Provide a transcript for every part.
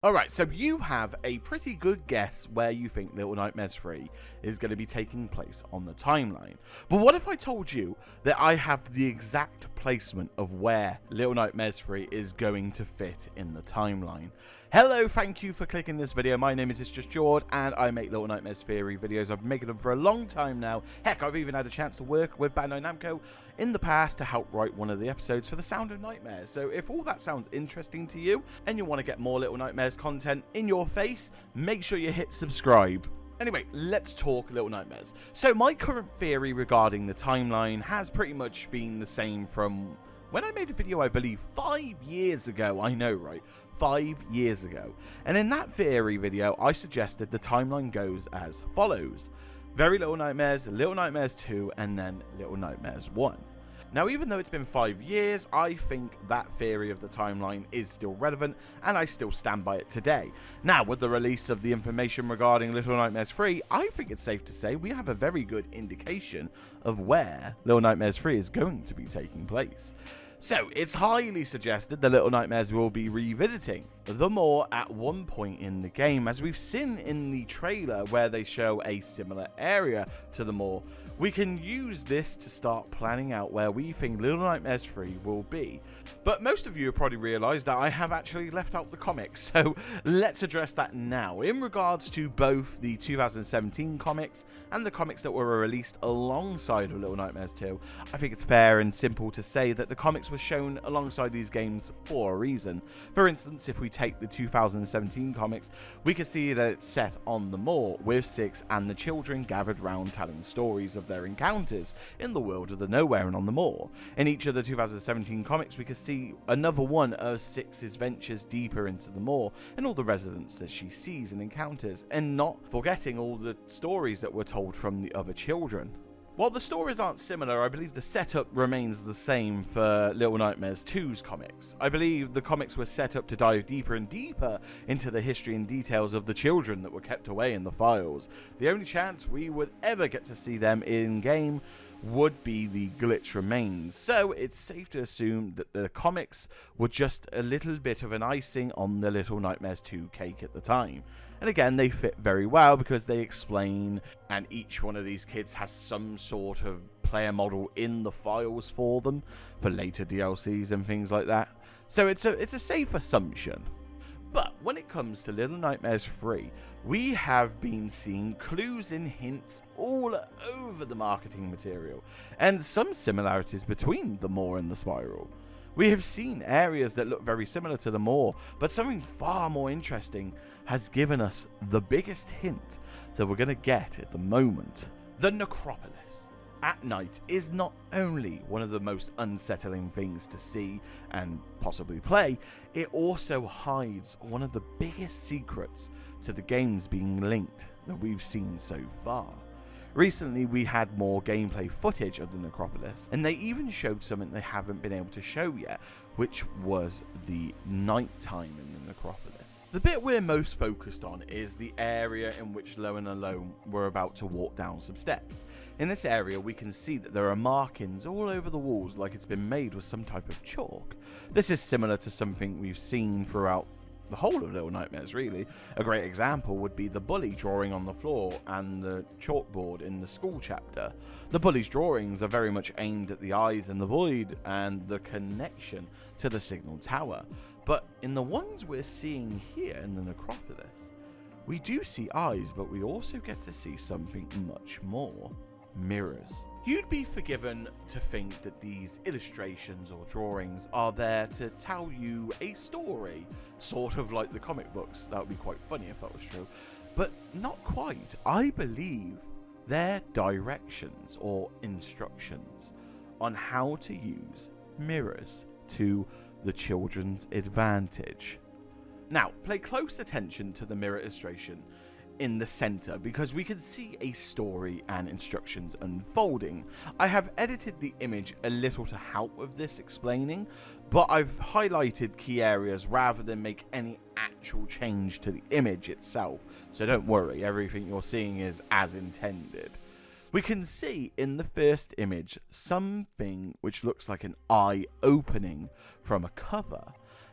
Alright, so you have a pretty good guess where you think Little Nightmares 3 is going to be taking place on the timeline. But what if I told you that I have the exact placement of where Little Nightmares 3 is going to fit in the timeline? Hello, thank you for clicking this video. My name is It's Just Jord, and I make Little Nightmares Theory videos. I've been making them for a long time now. Heck, I've even had a chance to work with Bandai Namco in the past to help write one of the episodes for The Sound of Nightmares. So if all that sounds interesting to you, and you want to get more Little Nightmares content in your face, make sure you hit subscribe. Anyway, let's talk Little Nightmares. So my current theory regarding the timeline has pretty much been the same from when I made a video, I believe, 5 years ago. I know, right? 5 years ago. And in that theory video, I suggested the timeline goes as follows. Very Little Nightmares, Little Nightmares 2, and then Little Nightmares 1. Now, even though it's been 5 years, I think that theory of the timeline is still relevant, and I still stand by it today. Now, with the release of the information regarding Little Nightmares 3, I think it's safe to say we have a very good indication of where Little Nightmares 3 is going to be taking place. So, it's highly suggested the Little Nightmares will be revisiting the moor at one point in the game, as we've seen in the trailer where they show a similar area to the moor. We can use this to start planning out where we think Little Nightmares 3 will be. But most of you have probably realised that I have actually left out the comics, so let's address that now. In regards to both the 2017 comics and the comics that were released alongside of Little Nightmares 2, I think it's fair and simple to say that the comics were shown alongside these games for a reason. For instance, if we take the 2017 comics, we can see that it's set on the moor, with Six and the children gathered round telling stories of their encounters in the world of the Nowhere and on the moor. In each of the 2017 comics, we can see another one of Six's ventures deeper into the moor and all the residents that she sees and encounters, and not forgetting all the stories that were told from the other children. While the stories aren't similar, I believe the setup remains the same for Little Nightmares 2's comics. I believe the comics were set up to dive deeper and deeper into the history and details of the children that were kept away in the files. The only chance we would ever get to see them in-game would be the glitch remains, so it's safe to assume that the comics were just a little bit of an icing on the Little Nightmares 2 cake at the time. And again, they fit very well because they explain, and each one of these kids has some sort of player model in the files for them for later DLCs and things like that. So it's a safe assumption. But when it comes to Little Nightmares 3, we have been seeing clues and hints all over the marketing material, and some similarities between the moor and the spiral. We have seen areas that look very similar to the moor, but something far more interesting has given us the biggest hint that we're going to get at the moment. The Necropolis at night is not only one of the most unsettling things to see and possibly play, it also hides one of the biggest secrets to the games being linked that we've seen so far. Recently we had more gameplay footage of the Necropolis, and they even showed something they haven't been able to show yet, which was the nighttime in the Necropolis. The bit we're most focused on is the area in which Lo and Alone were about to walk down some steps. In this area we can see that there are markings all over the walls like it's been made with some type of chalk. This is similar to something we've seen throughout the whole of Little Nightmares, really. A great example would be the bully drawing on the floor and the chalkboard in the school chapter. The bully's drawings are very much aimed at the eyes in the void and the connection to the signal tower. But in the ones we're seeing here in the Necropolis, we do see eyes, but we also get to see something much more. Mirrors. You'd be forgiven to think that these illustrations or drawings are there to tell you a story, sort of like the comic books. That would be quite funny if that was true, but not quite. I believe they're directions or instructions on how to use mirrors to the children's advantage. Now, pay close attention to the mirror illustration in the center because we can see a story and instructions unfolding. I have edited the image a little to help with this explaining, but I've highlighted key areas rather than make any actual change to the image itself, so don't worry, everything you're seeing is as intended. We can see in the first image something which looks like an eye opening from a cover.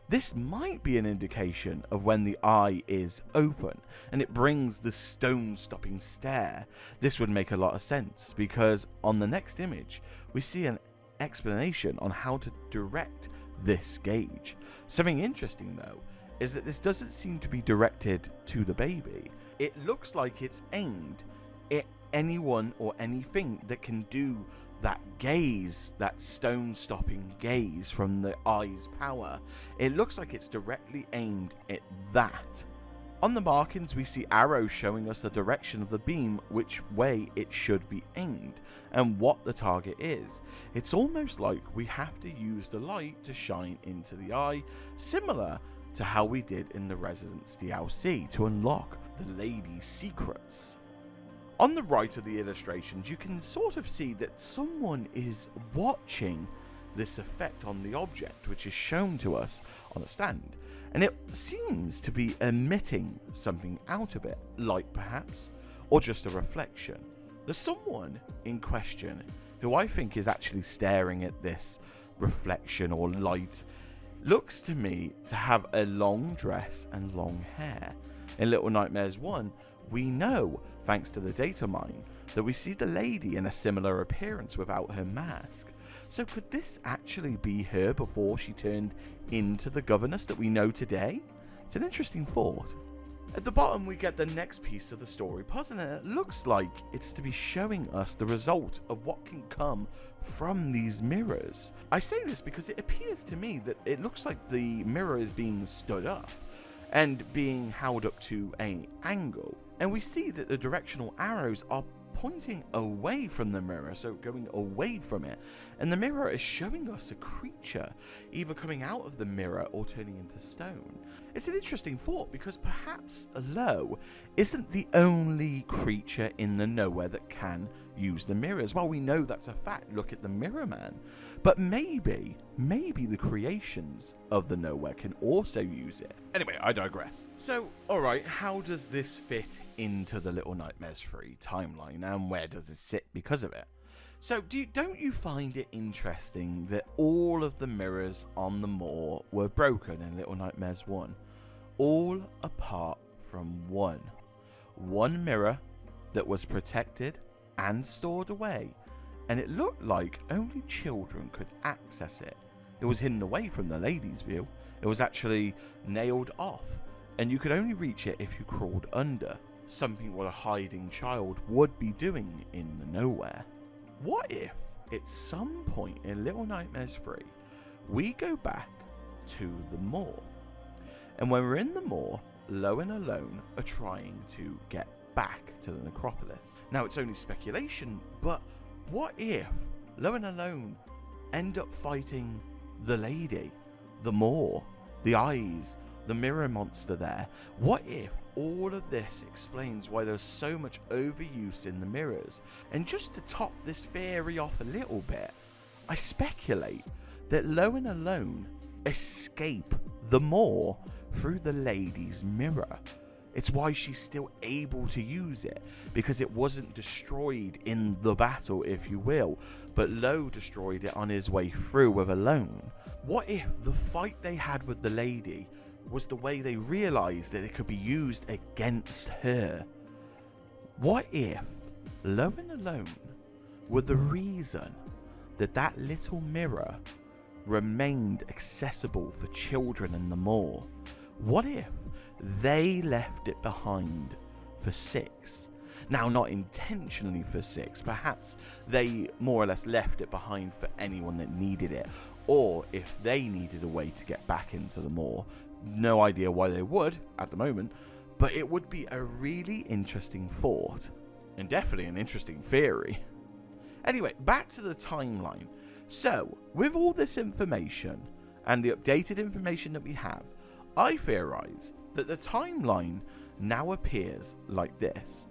This might be an indication of when the eye is open, and it brings the stone-stopping stare. This would make a lot of sense, because on the next image, we see an explanation on how to direct this gauge. Something interesting, though, is that this doesn't seem to be directed to the baby. It looks like it's aimed at anyone or anything that can do that gaze, that stone-stopping gaze from the eye's power. It looks like it's directly aimed at that. On the markings, we see arrows showing us the direction of the beam, which way it should be aimed, and what the target is. It's almost like we have to use the light to shine into the eye, similar to how we did in the Residence DLC to unlock the lady's secrets. On the right of the illustrations, you can sort of see that someone is watching this effect on the object, which is shown to us on a stand, and it seems to be emitting something out of it, light perhaps, or just a reflection. The someone in question, who I think is actually staring at this reflection or light, looks to me to have a long dress and long hair. In Little Nightmares 1, we know, thanks to the data mine, that we see the lady in a similar appearance without her mask. So could this actually be her before she turned into the governess that we know today? It's an interesting thought. At the bottom, we get the next piece of the story puzzle, and it looks like it's to be showing us the result of what can come from these mirrors. I say this because it appears to me that it looks like the mirror is being stood up and being held up to an angle. And we see that the directional arrows are pointing away from the mirror, so going away from it. And the mirror is showing us a creature, either coming out of the mirror or turning into stone. It's an interesting thought, because perhaps Lo isn't the only creature in the nowhere that can use the mirrors. Well, we know that's a fact. Look at the Mirror Man. But maybe the creations of the nowhere can also use it. Anyway, I digress. So, alright, how does this fit into the Little Nightmares 3 timeline, and where does it sit because of it? So, don't you find it interesting that all of the mirrors on the moor were broken in Little Nightmares 1? All apart from one. One mirror that was protected and stored away, and it looked like only children could access it. It was hidden away from the lady's view. It was actually nailed off, and you could only reach it if you crawled under, something what a hiding child would be doing in the nowhere. What if, at some point in Little Nightmares 3, we go back to the moor, and when we're in the moor, Lo and Alone are trying to get back to the necropolis. Now, it's only speculation, but what if Lo and Alone end up fighting the lady, the moor, the eyes, the mirror monster there? What if all of this explains why there's so much overuse in the mirrors? And just to top this theory off a little bit, I speculate that Lo and Alone escape the moor through the lady's mirror. It's why she's still able to use it, because it wasn't destroyed in the battle, if you will, but Lo destroyed it on his way through with Alone. What if the fight they had with the lady was the way they realized that it could be used against her? What if Lo and Alone were the reason that that little mirror remained accessible for children in the moor? What if they left it behind for Six? Now, not intentionally for Six, perhaps they more or less left it behind for anyone that needed it, or if they needed a way to get back into the moor. No idea why they would at the moment, but it would be a really interesting thought, and definitely an interesting theory. Anyway, back to the timeline. So, with all this information and the updated information that we have, I theorize that the timeline now appears like this.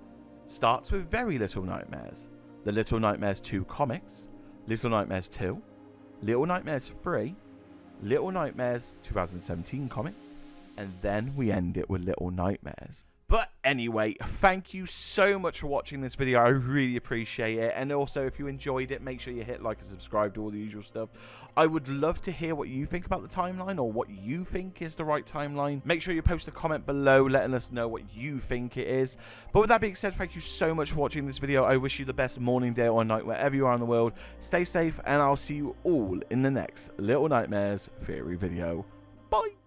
Starts with Very Little Nightmares, the Little Nightmares 2 comics, Little Nightmares 2, Little Nightmares 3, Little Nightmares 2017 comics, and then we end it with Little Nightmares. But anyway, thank you so much for watching this video. I really appreciate it. And also, if you enjoyed it, make sure you hit like and subscribe to all the usual stuff. I would love to hear what you think about the timeline, or what you think is the right timeline. Make sure you post a comment below letting us know what you think it is. But with that being said, thank you so much for watching this video. I wish you the best morning, day, or night wherever you are in the world. Stay safe, and I'll see you all in the next Little Nightmares Theory video. Bye!